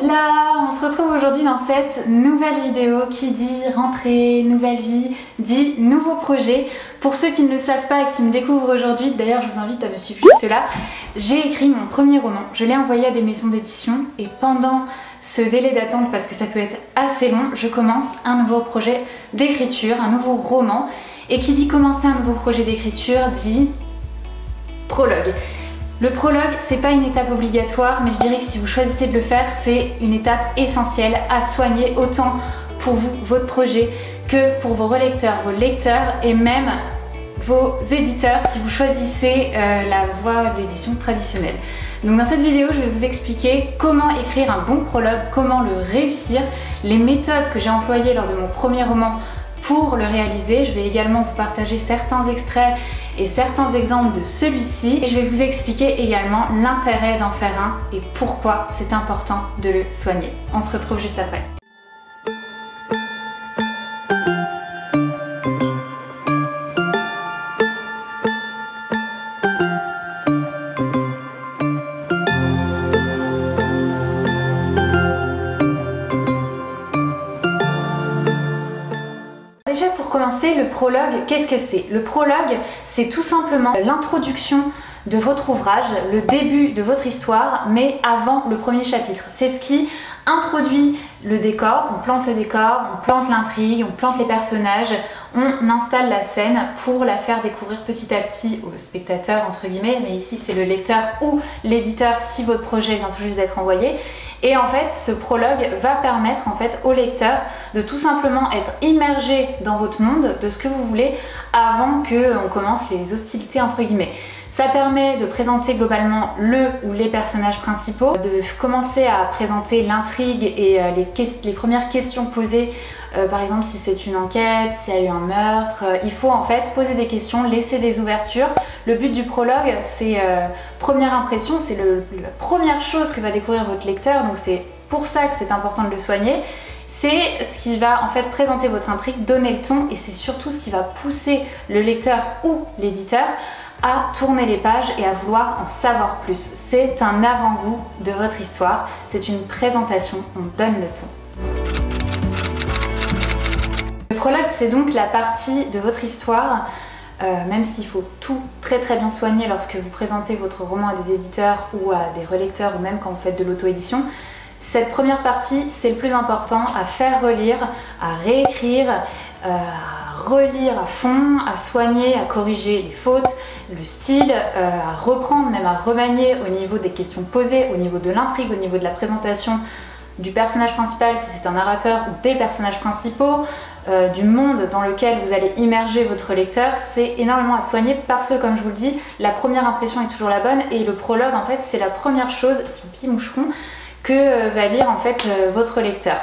Hola, on se retrouve aujourd'hui dans cette nouvelle vidéo qui dit rentrée, nouvelle vie, dit nouveau projet. Pour ceux qui ne le savent pas et qui me découvrent aujourd'hui, d'ailleurs je vous invite à me suivre juste là, j'ai écrit mon premier roman. Je l'ai envoyé à des maisons d'édition et pendant ce délai d'attente, parce que ça peut être assez long, je commence un nouveau projet d'écriture, un nouveau roman. Et qui dit commencer un nouveau projet d'écriture dit prologue. Le prologue, c'est pas une étape obligatoire, mais je dirais que si vous choisissez de le faire, c'est une étape essentielle à soigner autant pour vous, votre projet, que pour vos relecteurs, vos lecteurs et même vos éditeurs si vous choisissez la voie d'édition traditionnelle. Donc dans cette vidéo, je vais vous expliquer comment écrire un bon prologue, comment le réussir, les méthodes que j'ai employées lors de mon premier roman pour le réaliser. Je vais également vous partager certains extraits et certains exemples de celui-ci et je vais vous expliquer également l'intérêt d'en faire un et pourquoi c'est important de le soigner. On se retrouve juste après. Déjà pour commencer, le prologue, qu'est-ce que c'est? Le prologue, c'est tout simplement l'introduction de votre ouvrage, le début de votre histoire, mais avant le premier chapitre. C'est ce qui introduit le décor, on plante le décor, on plante l'intrigue, on plante les personnages, on installe la scène pour la faire découvrir petit à petit au spectateur, entre guillemets, mais ici c'est le lecteur ou l'éditeur si votre projet vient tout juste d'être envoyé. Et en fait, ce prologue va permettre en fait au lecteur de tout simplement être immergé dans votre monde, de ce que vous voulez, avant qu'on commence les hostilités entre guillemets. Ça permet de présenter globalement le ou les personnages principaux, de commencer à présenter l'intrigue et les premières questions posées. Par exemple, si c'est une enquête, s'il y a eu un meurtre, il faut en fait poser des questions, laisser des ouvertures. Le but du prologue, c'est première impression, c'est la première chose que va découvrir votre lecteur, donc c'est pour ça que c'est important de le soigner. C'est ce qui va en fait présenter votre intrigue, donner le ton et c'est surtout ce qui va pousser le lecteur ou l'éditeur à tourner les pages et à vouloir en savoir plus. C'est un avant-goût de votre histoire, c'est une présentation, on donne le ton. Le prologue, c'est donc la partie de votre histoire, même s'il faut tout très bien soigner lorsque vous présentez votre roman à des éditeurs ou à des relecteurs ou même quand vous faites de l'auto-édition. Cette première partie, c'est le plus important à faire relire, à réécrire, à relire à fond, à soigner, à corriger les fautes, le style, à reprendre, même à remanier au niveau des questions posées, au niveau de l'intrigue, au niveau de la présentation du personnage principal si c'est un narrateur ou des personnages principaux, du monde dans lequel vous allez immerger votre lecteur. C'est énormément à soigner parce que, comme je vous le dis, la première impression est toujours la bonne et le prologue en fait c'est la première chose, un petit moucheron, que va lire en fait votre lecteur.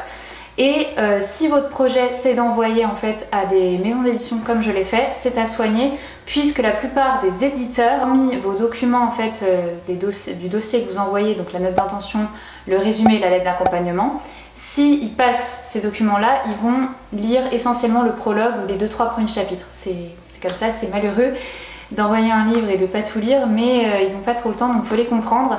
Et si votre projet c'est d'envoyer en fait à des maisons d'édition comme je l'ai fait, c'est à soigner puisque la plupart des éditeurs ont mis vos documents en fait du dossier que vous envoyez, donc la note d'intention, le résumé, la lettre d'accompagnement. S'ils passent ces documents-là, ils vont lire essentiellement le prologue ou les 2-3 premiers chapitres. C'est comme ça, c'est malheureux d'envoyer un livre et de pas tout lire, mais ils n'ont pas trop le temps, donc il faut les comprendre.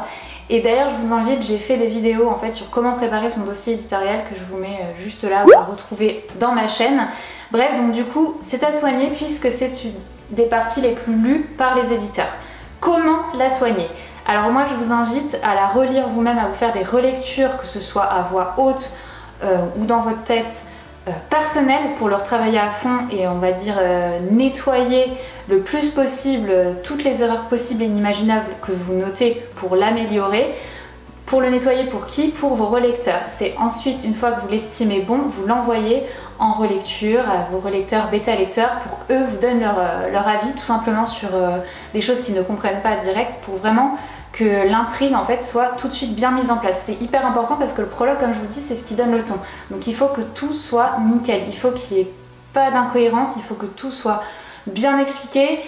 Et d'ailleurs, je vous invite, j'ai fait des vidéos en fait sur comment préparer son dossier éditorial que je vous mets juste là, vous la retrouvez dans ma chaîne. Bref, donc du coup, c'est à soigner puisque c'est une des parties les plus lues par les éditeurs. Comment la soigner? Alors moi, je vous invite à la relire vous-même, à vous faire des relectures, que ce soit à voix haute ou dans votre tête personnelle pour le retravailler à fond et on va dire nettoyer le plus possible toutes les erreurs possibles et inimaginables que vous notez pour l'améliorer. Pour le nettoyer pour qui? Pour vos relecteurs. C'est ensuite, une fois que vous l'estimez bon, vous l'envoyez en relecture à vos relecteurs bêta-lecteurs pour eux vous donnent leur avis tout simplement sur des choses qu'ils ne comprennent pas direct pour vraiment que l'intrigue en fait soit tout de suite bien mise en place. C'est hyper important parce que le prologue, comme je vous le dis, c'est ce qui donne le ton. Donc il faut que tout soit nickel, il faut qu'il n'y ait pas d'incohérence, il faut que tout soit bien expliqué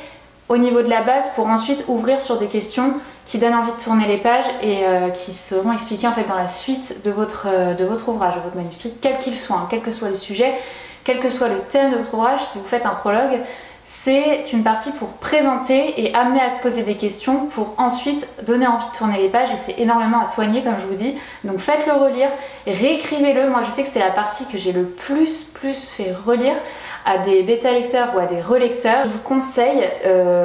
au niveau de la base pour ensuite ouvrir sur des questions qui donnent envie de tourner les pages et qui seront expliquées en fait dans la suite de votre ouvrage, de votre manuscrit, quel qu'il soit, hein, quel que soit le sujet, quel que soit le thème de votre ouvrage. Si vous faites un prologue, c'est une partie pour présenter et amener à se poser des questions pour ensuite donner envie de tourner les pages, et c'est énormément à soigner comme je vous dis. Donc faites-le relire, réécrivez-le. Moi je sais que c'est la partie que j'ai le plus fait relire à des bêta-lecteurs ou à des relecteurs. Je vous conseille,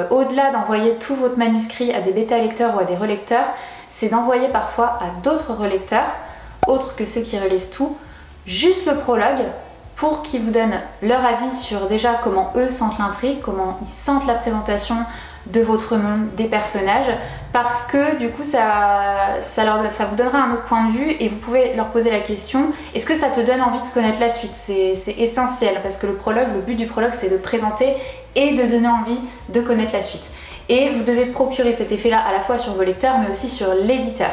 au-delà d'envoyer tout votre manuscrit à des bêta-lecteurs ou à des relecteurs, c'est d'envoyer parfois à d'autres relecteurs, autres que ceux qui relisent tout, juste le prologue, pour qu'ils vous donnent leur avis sur déjà comment eux sentent l'intrigue, comment ils sentent la présentation de votre monde, des personnages, parce que du coup ça vous donnera un autre point de vue et vous pouvez leur poser la question: est-ce que ça te donne envie de connaître la suite? C'est essentiel, parce que le but du prologue c'est de présenter et de donner envie de connaître la suite. Et vous devez procurer cet effet-là à la fois sur vos lecteurs mais aussi sur l'éditeur.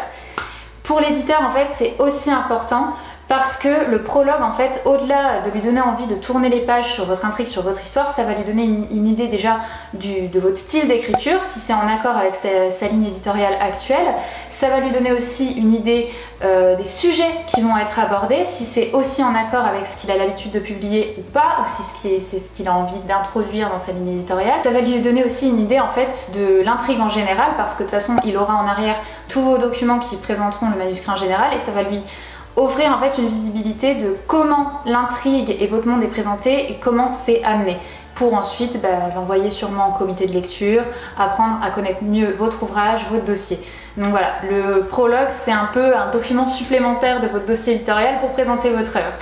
Pour l'éditeur en fait c'est aussi important, parce que le prologue, en fait, au-delà de lui donner envie de tourner les pages sur votre intrigue, sur votre histoire, ça va lui donner une idée déjà de votre style d'écriture, si c'est en accord avec sa ligne éditoriale actuelle. Ça va lui donner aussi une idée des sujets qui vont être abordés, si c'est aussi en accord avec ce qu'il a l'habitude de publier ou pas, ou si c'est ce qu'il a envie d'introduire dans sa ligne éditoriale. Ça va lui donner aussi une idée en fait de l'intrigue en général, parce que de toute façon, il aura en arrière tous vos documents qui présenteront le manuscrit en général, et ça va lui offrir en fait une visibilité de comment l'intrigue et votre monde est présenté et comment c'est amené, pour ensuite l'envoyer sûrement en comité de lecture, apprendre à connaître mieux votre ouvrage, votre dossier. Donc voilà, le prologue c'est un peu un document supplémentaire de votre dossier éditorial pour présenter votre œuvre.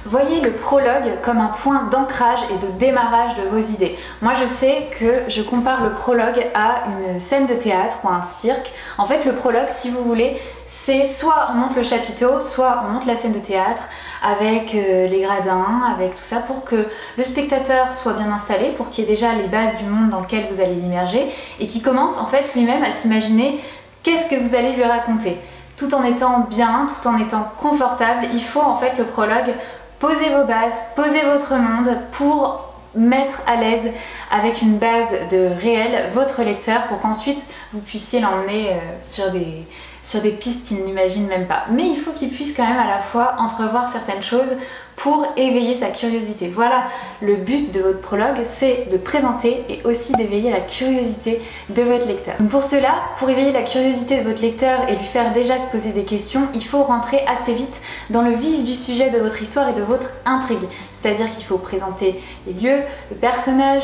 Voyez le prologue comme un point d'ancrage et de démarrage de vos idées. Moi je sais que je compare le prologue à une scène de théâtre ou à un cirque. En fait le prologue, si vous voulez, c'est soit on monte le chapiteau, soit on monte la scène de théâtre avec les gradins, avec tout ça, pour que le spectateur soit bien installé, pour qu'il y ait déjà les bases du monde dans lequel vous allez l'immerger, et qu'il commence en fait lui-même à s'imaginer qu'est-ce que vous allez lui raconter. Tout en étant bien, tout en étant confortable, il faut en fait le prologue poser vos bases, poser votre monde pour mettre à l'aise avec une base de réel votre lecteur, pour qu'ensuite vous puissiez l'emmener sur des pistes qu'il n'imagine même pas. Mais il faut qu'il puisse quand même à la fois entrevoir certaines choses pour éveiller sa curiosité. Voilà, le but de votre prologue, c'est de présenter et aussi d'éveiller la curiosité de votre lecteur. Donc pour cela, pour éveiller la curiosité de votre lecteur et lui faire déjà se poser des questions, il faut rentrer assez vite dans le vif du sujet de votre histoire et de votre intrigue. C'est-à-dire qu'il faut présenter les lieux, le personnage,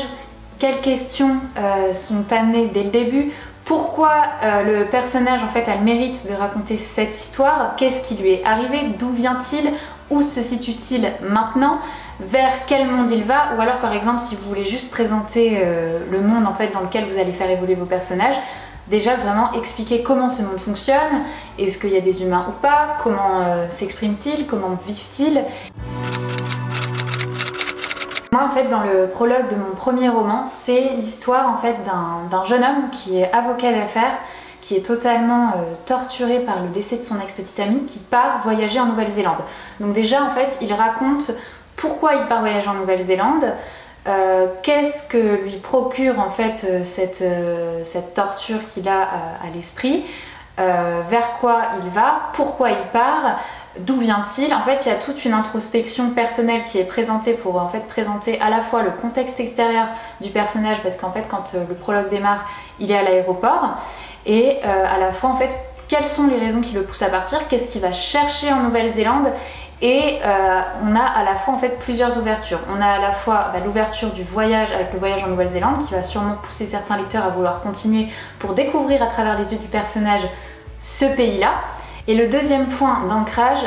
quelles questions sont amenées dès le début, pourquoi le personnage en fait a le mérite de raconter cette histoire, qu'est-ce qui lui est arrivé, d'où vient-il, où se situe-t-il maintenant, vers quel monde il va, ou alors par exemple si vous voulez juste présenter le monde en fait dans lequel vous allez faire évoluer vos personnages, déjà vraiment expliquer comment ce monde fonctionne, est-ce qu'il y a des humains ou pas, comment s'expriment-ils, comment vivent-ils. Moi en fait dans le prologue de mon premier roman, c'est l'histoire en fait d'un jeune homme qui est avocat d'affaires, qui est totalement torturé par le décès de son ex-petite amie, qui part voyager en Nouvelle-Zélande. Donc déjà en fait il raconte pourquoi il part voyager en Nouvelle-Zélande, qu'est-ce que lui procure en fait cette torture qu'il a à l'esprit, vers quoi il va, pourquoi il part, d'où vient-il. En fait il y a toute une introspection personnelle qui est présentée pour en fait présenter à la fois le contexte extérieur du personnage, parce qu'en fait quand le prologue démarre il est à l'aéroport, et à la fois en fait quelles sont les raisons qui le poussent à partir, qu'est-ce qu'il va chercher en Nouvelle-Zélande. Et on a à la fois en fait plusieurs ouvertures. On a à la fois l'ouverture du voyage avec le voyage en Nouvelle-Zélande, qui va sûrement pousser certains lecteurs à vouloir continuer pour découvrir à travers les yeux du personnage ce pays-là. Et le deuxième point d'ancrage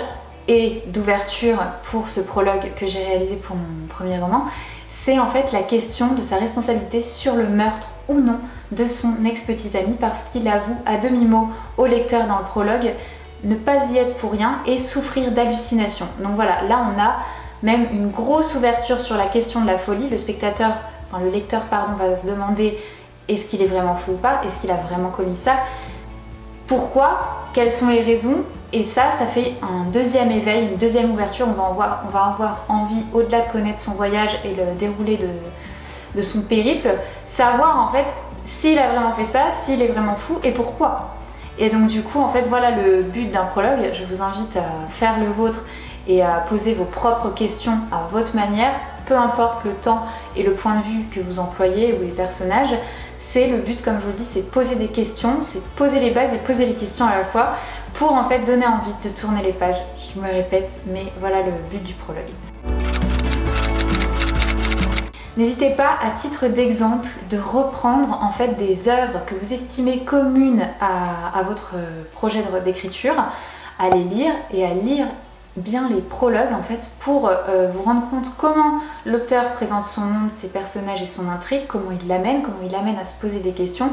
et d'ouverture pour ce prologue que j'ai réalisé pour mon premier roman, c'est en fait la question de sa responsabilité sur le meurtre ou non de son ex-petite amie, parce qu'il avoue à demi-mot au lecteur dans le prologue ne pas y être pour rien et souffrir d'hallucinations. Donc voilà, là on a même une grosse ouverture sur la question de la folie. Le lecteur va se demander est-ce qu'il est vraiment fou ou pas, est-ce qu'il a vraiment commis ça, pourquoi, quelles sont les raisons. Et ça fait un deuxième éveil, une deuxième ouverture. On va avoir envie, au-delà de connaître son voyage et le déroulé de son périple, savoir en fait s'il a vraiment fait ça, s'il est vraiment fou et pourquoi. Et donc du coup en fait voilà le but d'un prologue. Je vous invite à faire le vôtre et à poser vos propres questions à votre manière peu importe le temps et le point de vue que vous employez ou les personnages. C'est le but, comme je vous le dis, c'est poser des questions, c'est poser les bases et poser les questions à la fois pour en fait donner envie de tourner les pages. Je me répète, mais voilà le but du prologue. N'hésitez pas, à titre d'exemple, de reprendre en fait des œuvres que vous estimez communes à votre projet d'écriture, à les lire et à lire bien les prologues en fait pour vous rendre compte comment l'auteur présente son monde, ses personnages et son intrigue, comment il l'amène à se poser des questions,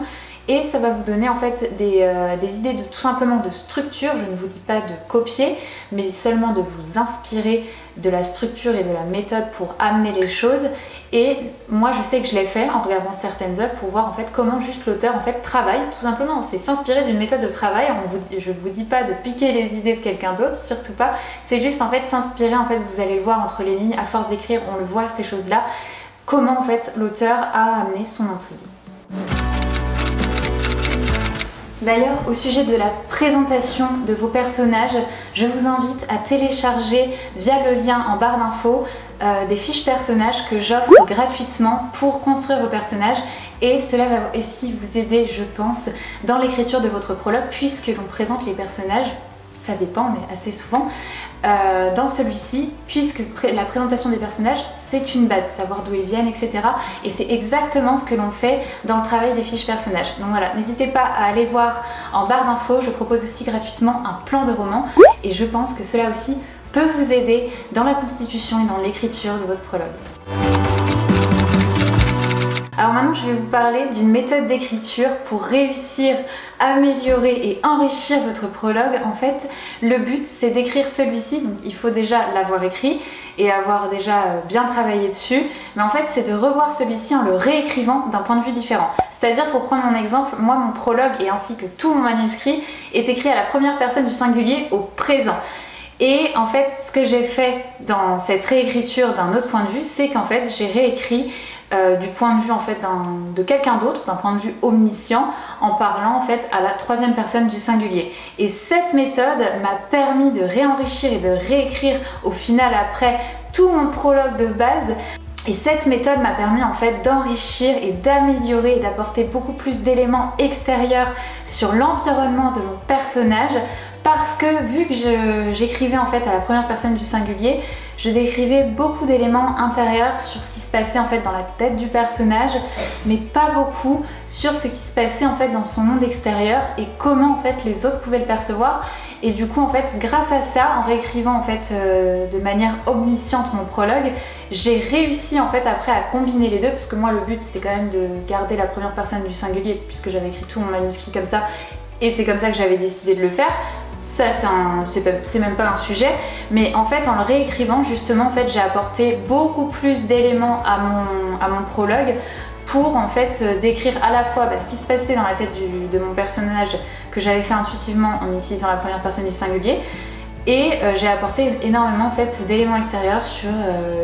et ça va vous donner en fait des idées de tout simplement de structure. Je ne vous dis pas de copier, mais seulement de vous inspirer de la structure et de la méthode pour amener les choses. Et moi je sais que je l'ai fait en regardant certaines œuvres pour voir en fait comment juste l'auteur en fait travaille, tout simplement. C'est s'inspirer d'une méthode de travail. Je ne vous dis pas de piquer les idées de quelqu'un d'autre, surtout pas. C'est juste en fait s'inspirer, en fait vous allez le voir entre les lignes, à force d'écrire on le voit ces choses-là, comment en fait l'auteur a amené son intrigue. D'ailleurs, au sujet de la présentation de vos personnages, je vous invite à télécharger via le lien en barre d'infos des fiches personnages que j'offre gratuitement pour construire vos personnages, et cela va aussi vous aider, je pense, dans l'écriture de votre prologue, puisque l'on présente les personnages, ça dépend mais assez souvent, dans celui-ci, puisque la présentation des personnages c'est une base, savoir d'où ils viennent, etc. Et c'est exactement ce que l'on fait dans le travail des fiches personnages. Donc voilà, n'hésitez pas à aller voir en barre d'infos, je propose aussi gratuitement un plan de roman, et je pense que cela aussi peut vous aider dans la constitution et dans l'écriture de votre prologue. Alors maintenant, je vais vous parler d'une méthode d'écriture pour réussir, améliorer et enrichir votre prologue. En fait, le but, c'est d'écrire celui-ci. Donc, il faut déjà l'avoir écrit et avoir déjà bien travaillé dessus. Mais en fait, c'est de revoir celui-ci en le réécrivant d'un point de vue différent. C'est-à-dire, pour prendre mon exemple, moi, mon prologue et ainsi que tout mon manuscrit est écrit à la première personne du singulier au présent. Et en fait, ce que j'ai fait dans cette réécriture d'un autre point de vue, c'est qu'en fait, j'ai réécrit du point de vue en fait de quelqu'un d'autre, d'un point de vue omniscient, en parlant en fait à la troisième personne du singulier. Et cette méthode m'a permis de réenrichir et de réécrire au final après tout mon prologue de base. Et cette méthode m'a permis en fait d'enrichir et d'améliorer et d'apporter beaucoup plus d'éléments extérieurs sur l'environnement de mon personnage, parce que vu que j'écrivais en fait à la première personne du singulier, je décrivais beaucoup d'éléments intérieurs sur ce qui se passait en fait dans la tête du personnage, mais pas beaucoup sur ce qui se passait en fait dans son monde extérieur et comment en fait les autres pouvaient le percevoir. Et du coup en fait grâce à ça, en réécrivant en fait de manière omnisciente mon prologue, j'ai réussi en fait après à combiner les deux, parce que moi le but c'était quand même de garder la première personne du singulier puisque j'avais écrit tout mon manuscrit comme ça, et c'est comme ça que j'avais décidé de le faire. Ça c'est même pas un sujet, mais en fait en le réécrivant justement en fait j'ai apporté beaucoup plus d'éléments à mon prologue pour en fait décrire à la fois ce qui se passait dans la tête de mon personnage que j'avais fait intuitivement en utilisant la première personne du singulier, et j'ai apporté énormément en fait d'éléments extérieurs sur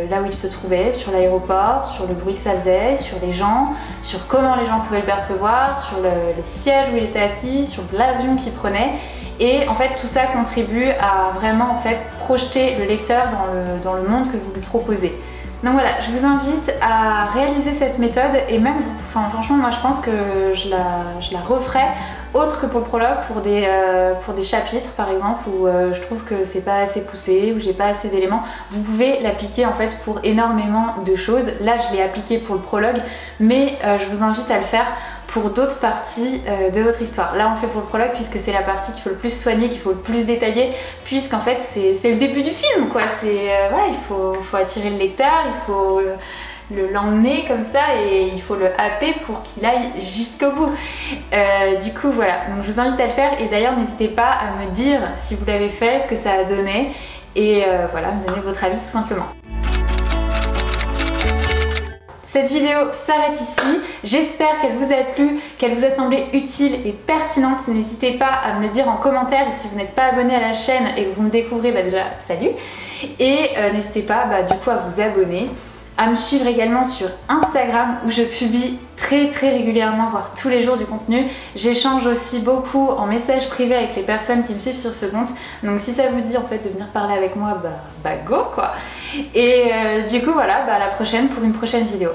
là où il se trouvait, sur l'aéroport, sur le bruit que ça faisait, sur les gens, sur comment les gens pouvaient le percevoir, sur le siège où il était assis, sur l'avion qu'il prenait. Et en fait tout ça contribue à vraiment en fait projeter le lecteur dans le monde que vous lui proposez. Donc voilà, je vous invite à réaliser cette méthode, et même, franchement moi je pense que je la referai autre que pour le prologue, pour des chapitres par exemple où je trouve que c'est pas assez poussé, où j'ai pas assez d'éléments. Vous pouvez l'appliquer en fait pour énormément de choses. Là je l'ai appliqué pour le prologue, mais je vous invite à le faire pour d'autres parties de votre histoire. Là on fait pour le prologue puisque c'est la partie qu'il faut le plus soigner, qu'il faut le plus détailler, puisqu'en fait c'est le début du film quoi. Voilà, il faut attirer le lecteur, il faut l'emmener comme ça et il faut le happer pour qu'il aille jusqu'au bout. Du coup voilà, donc je vous invite à le faire, et d'ailleurs n'hésitez pas à me dire si vous l'avez fait, ce que ça a donné, et voilà, me donner votre avis tout simplement. Cette vidéo s'arrête ici, j'espère qu'elle vous a plu, qu'elle vous a semblé utile et pertinente. N'hésitez pas à me le dire en commentaire, et si vous n'êtes pas abonné à la chaîne et que vous me découvrez, déjà salut, et n'hésitez pas du coup à vous abonner. à me suivre également sur Instagram où je publie très régulièrement, voire tous les jours du contenu. J'échange aussi beaucoup en message privé avec les personnes qui me suivent sur ce compte. Donc si ça vous dit en fait de venir parler avec moi, bah go quoi. Et du coup voilà, à la prochaine pour une prochaine vidéo.